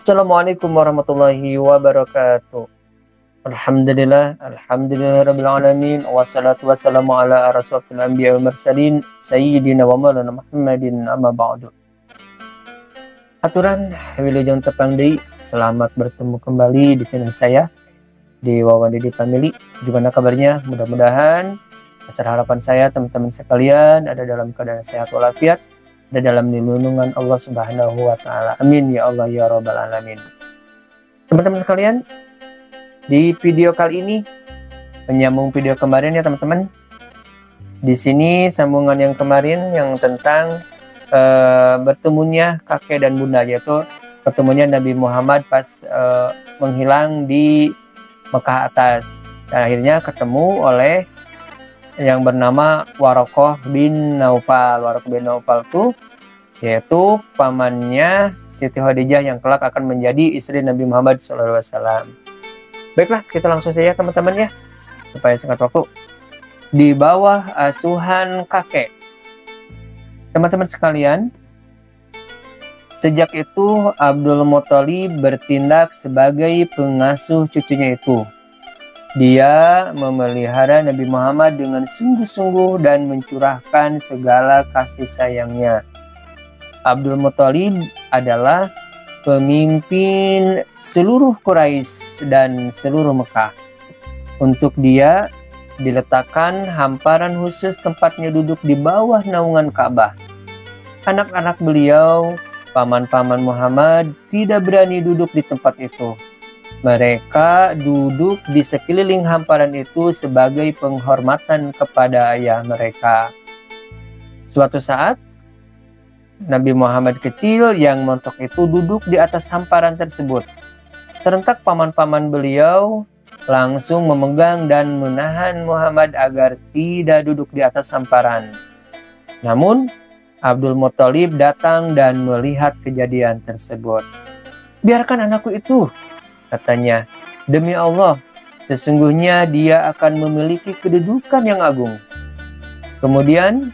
Assalamualaikum warahmatullahi wabarakatuh. Alhamdulillahirabbil alamin, wassalatu wassalamu ala asyrofil anbiya'i wal mursalin sayyidina wa maulana Muhammadin, amma ba'du. Aturan wilujeng tepang deui, selamat bertemu kembali di channel saya di Wawan Didi Family. Gimana kabarnya? Mudah-mudahan besar harapan saya teman-teman sekalian ada dalam keadaan sehat walafiat, ada dalam lindungan Allah Subhanahu wa taala. Amin ya Allah ya rabbal alamin. Teman-teman sekalian, di video kali ini menyambung video kemarin ya teman-teman. Di sini sambungan yang kemarin yang tentang bertemunya kakek dan bunda, yaitu pertemunya Nabi Muhammad pas menghilang di Mekah atas. Dan akhirnya ketemu oleh yang bernama Warokoh bin Naufal. Warokoh bin Naufal itu yaitu pamannya Siti Khadijah yang kelak akan menjadi istri Nabi Muhammad SAW. Baiklah, kita langsung saja teman-teman ya, supaya singkat waktu. Di bawah asuhan kakek. Teman-teman sekalian, sejak itu Abdul Muthalib bertindak sebagai pengasuh cucunya itu. Dia memelihara Nabi Muhammad dengan sungguh-sungguh dan mencurahkan segala kasih sayangnya. Abdul Muthalib adalah pemimpin seluruh Quraisy dan seluruh Mekah. Untuk dia diletakkan hamparan khusus tempatnya duduk di bawah naungan Ka'bah. Anak-anak beliau, paman-paman Muhammad, tidak berani duduk di tempat itu. Mereka duduk di sekeliling hamparan itu sebagai penghormatan kepada ayah mereka. Suatu saat, Nabi Muhammad kecil yang montok itu duduk di atas hamparan tersebut. Serentak paman-paman beliau langsung memegang dan menahan Muhammad agar tidak duduk di atas hamparan. Namun, Abdul Muthalib datang dan melihat kejadian tersebut. "Biarkan anakku itu," katanya. "Demi Allah, sesungguhnya dia akan memiliki kedudukan yang agung." Kemudian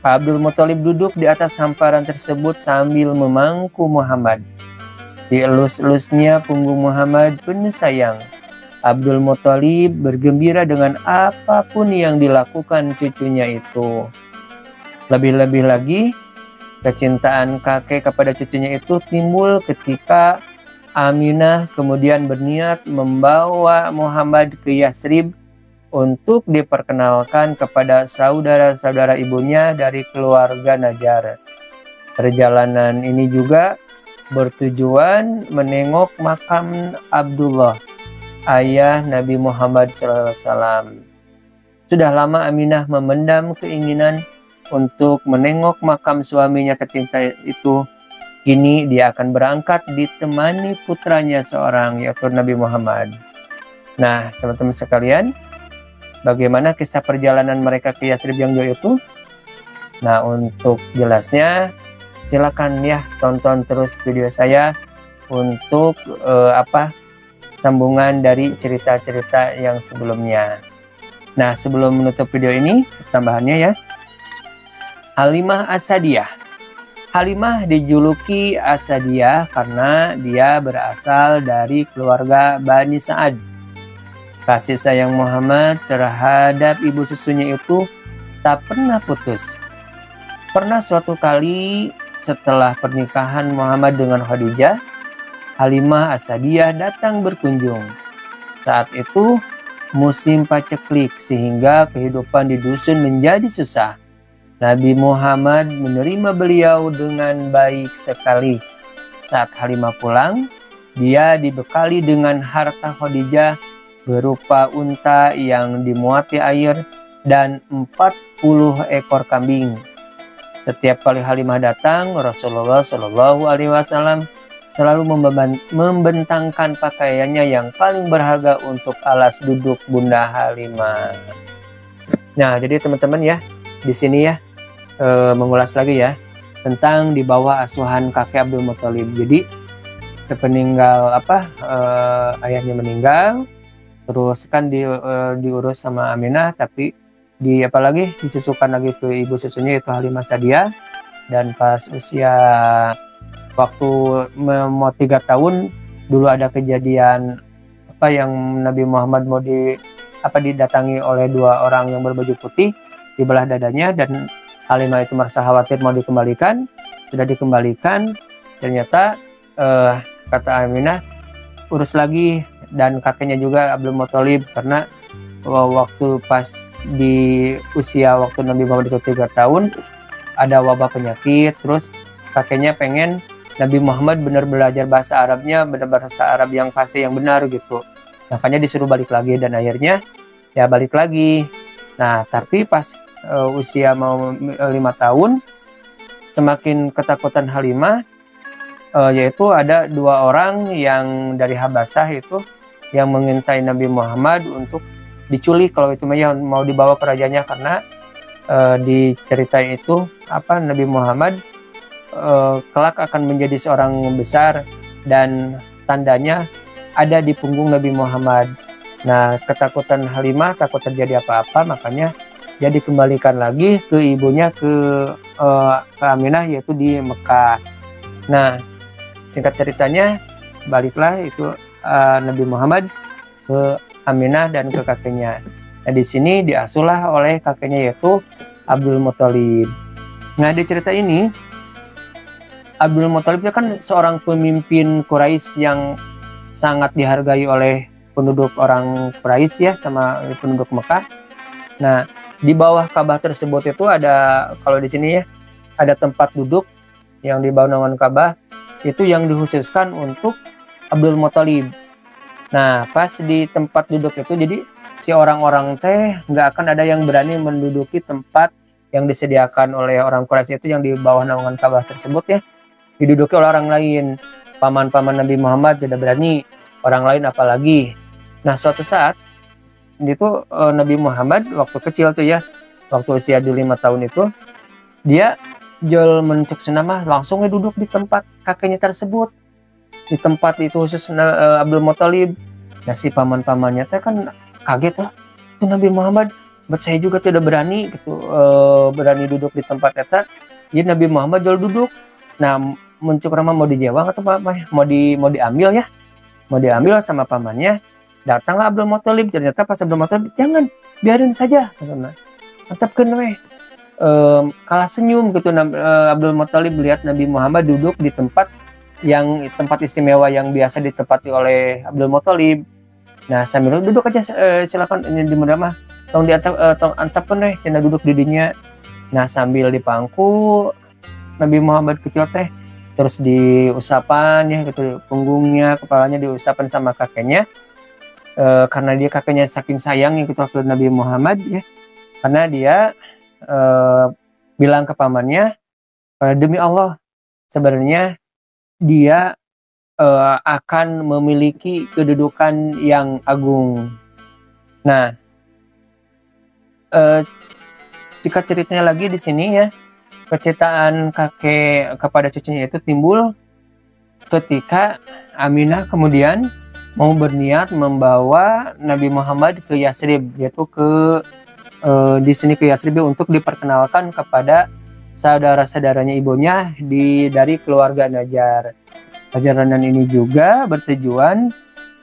Abdul Muthalib duduk di atas hamparan tersebut sambil memangku Muhammad. Dielus-elusnya punggung Muhammad penuh sayang. Abdul Muthalib bergembira dengan apapun yang dilakukan cucunya itu. Lebih-lebih lagi, kecintaan kakek kepada cucunya itu timbul ketika Aminah kemudian berniat membawa Muhammad ke Yasrib untuk diperkenalkan kepada saudara-saudara ibunya dari keluarga Najjar. Perjalanan ini juga bertujuan menengok makam Abdullah, ayah Nabi Muhammad SAW. Sudah lama Aminah memendam keinginan untuk menengok makam suaminya tercinta itu. Kini dia akan berangkat ditemani putranya seorang, yaitu Nabi Muhammad. Nah, teman-teman sekalian, bagaimana kisah perjalanan mereka ke Yasrib yang jauh itu? Nah, untuk jelasnya silakan ya tonton terus video saya untuk sambungan dari cerita-cerita yang sebelumnya. Nah, sebelum menutup video ini, tambahannya ya. Halimah Asadiyah. Halimah dijuluki Asadiyah karena dia berasal dari keluarga Bani Sa'ad. Kasih sayang Muhammad terhadap ibu susunya itu tak pernah putus. Pernah suatu kali setelah pernikahan Muhammad dengan Khadijah, Halimah Asadiyah datang berkunjung. Saat itu musim paceklik sehingga kehidupan di dusun menjadi susah. Nabi Muhammad menerima beliau dengan baik sekali. Saat Halimah pulang, dia dibekali dengan harta Khadijah berupa unta yang dimuati air dan 40 ekor kambing. Setiap kali Halimah datang, Rasulullah Shallallahu Alaihi Wasallam selalu membentangkan pakaiannya yang paling berharga untuk alas duduk Bunda Halimah. Nah, jadi teman-teman ya, di sini ya mengulas lagi ya tentang di bawah asuhan kakek Abdul Muthalib. Jadi sepeninggal ayahnya meninggal, terus kan diurus sama Aminah, tapi apalagi disusukan lagi ke ibu susunya yaitu Halimah Sa'diyah. Dan pas usia waktu mau 3 tahun dulu ada kejadian yang Nabi Muhammad mau didatangi oleh 2 orang yang berbaju putih di belah dadanya, dan Halimah itu merasa khawatir mau dikembalikan. Sudah dikembalikan, ternyata kata Aminah, urus lagi, dan kakeknya juga Abdul Muthalib, karena waktu pas di usia waktu Nabi Muhammad itu 3 tahun ada wabah penyakit, terus kakeknya pengen Nabi Muhammad benar belajar bahasa Arabnya, benar bahasa Arab yang fasih, yang benar gitu. Makanya disuruh balik lagi, dan akhirnya ya balik lagi. Nah, tapi pas usia mau 5 tahun, semakin ketakutan Halimah, yaitu ada 2 orang yang dari Habasyah itu yang mengintai Nabi Muhammad untuk diculik, kalau itu mau dibawa ke rajanya, karena di cerita itu Nabi Muhammad kelak akan menjadi seorang besar, dan tandanya ada di punggung Nabi Muhammad. Nah, ketakutan Halimah takut terjadi apa-apa, makanya dia dikembalikan lagi ke ibunya, ke Aminah, yaitu di Mekah. Nah, singkat ceritanya baliklah itu Nabi Muhammad ke Aminah dan ke kakeknya. Nah, di sini diasuhlah oleh kakeknya, yaitu Abdul Muthalib. Nah, di cerita ini Abdul Muthalib itu kan seorang pemimpin Quraisy yang sangat dihargai oleh penduduk orang Quraisy ya, sama penduduk Mekah. Nah, di bawah Ka'bah tersebut itu ada, kalau di sini ya, ada tempat duduk yang di bawah naungan Ka'bah itu yang dikhususkan untuk Abdul Muthalib. Nah, pas di tempat duduk itu, jadi si orang-orang teh nggak akan ada yang berani menduduki tempat yang disediakan oleh orang Quraisy itu yang di bawah naungan Ka'bah tersebut ya, diduduki oleh orang lain. Paman-paman Nabi Muhammad tidak berani, orang lain apalagi. Nah, suatu saat itu Nabi Muhammad waktu kecil tuh ya, waktu usia 5 tahun itu, dia jual mencek senama langsung duduk di tempat kakeknya tersebut, di tempat itu khusus Abdul Muthalib. Nah, si paman-pamannya teh kan kaget lah, itu Nabi Muhammad, buat saya juga tidak berani gitu, berani duduk di tempat eta. Jadi Nabi Muhammad jual duduk. Nah, muncul ramah mau dijawab atau apa, mau diambil ya, mau diambil sama pamannya. Datanglah Abdul Muthalib. Ternyata pas Abdul Muthalib, jangan, biarin saja, mantapkan weh. Kalah senyum gitu. Abdul Muthalib lihat Nabi Muhammad duduk di tempat istimewa yang biasa ditempati oleh Abdul Muthalib. Nah, sambil duduk aja, silakan ini di mah, tong antapkan weh, cina duduk di dinya. Nah, sambil dipangku Nabi Muhammad kecil teh, terus diusapan ya gitu, punggungnya, kepalanya diusapan sama kakeknya, karena dia kakeknya saking sayang gitu ke Nabi Muhammad ya, karena dia bilang ke pamannya, demi Allah sebenarnya dia akan memiliki kedudukan yang agung. Nah, singkat ceritanya lagi di sini ya, kecintaan kakek kepada cucunya itu timbul ketika Aminah kemudian mau berniat membawa Nabi Muhammad ke Yasrib, yaitu di sini ke Yasrib untuk diperkenalkan kepada saudara-saudaranya ibunya dari keluarga Najjar. Perjalanan ini juga bertujuan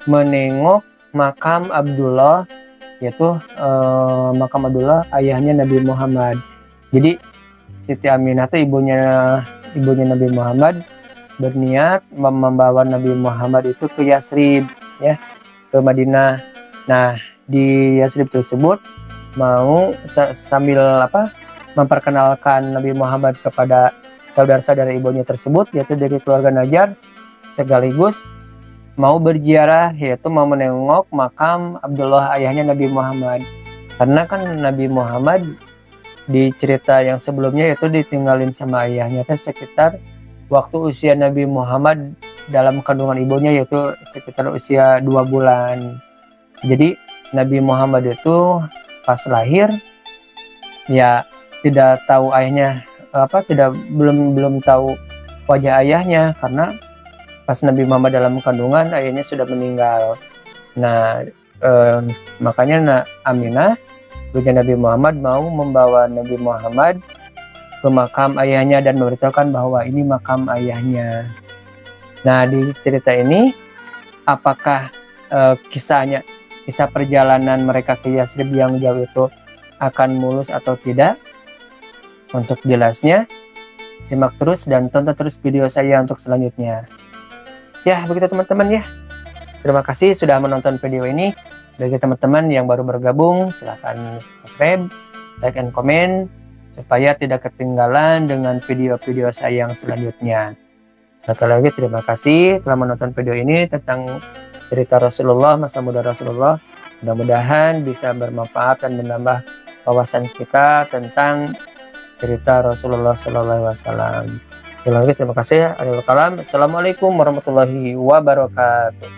menengok makam Abdullah, yaitu makam Abdullah ayahnya Nabi Muhammad. Jadi Siti Aminah itu ibunya Nabi Muhammad berniat membawa Nabi Muhammad itu ke Yasrib ya, ke Madinah. Nah, di Yasrib tersebut mau sambil memperkenalkan Nabi Muhammad kepada saudara-saudara ibunya tersebut, yaitu dari keluarga Najjar, sekaligus mau berziarah, yaitu mau menengok makam Abdullah ayahnya Nabi Muhammad. Karena kan Nabi Muhammad di cerita yang sebelumnya itu ditinggalin sama ayahnya sekitar waktu usia Nabi Muhammad dalam kandungan ibunya, yaitu sekitar usia 2 bulan. Jadi Nabi Muhammad itu pas lahir ya tidak tahu ayahnya belum tahu wajah ayahnya, karena pas Nabi Muhammad dalam kandungan ayahnya sudah meninggal. Nah, makanya Aminah Nabi Muhammad mau membawa Nabi Muhammad ke makam ayahnya dan memberitahukan bahwa ini makam ayahnya. Nah, di cerita ini apakah kisah perjalanan mereka ke Yasrib yang jauh itu akan mulus atau tidak? Untuk jelasnya, simak terus dan tonton terus video saya untuk selanjutnya. Ya, begitu teman-teman ya. Terima kasih sudah menonton video ini. Bagi teman-teman yang baru bergabung, silahkan subscribe, like, and comment, supaya tidak ketinggalan dengan video-video saya yang selanjutnya. Sekali lagi terima kasih telah menonton video ini tentang cerita Rasulullah, masa muda Rasulullah. Mudah-mudahan bisa bermanfaat dan menambah wawasan kita tentang cerita Rasulullah SAW. Sekali lagi terima kasih. Assalamualaikum warahmatullahi wabarakatuh.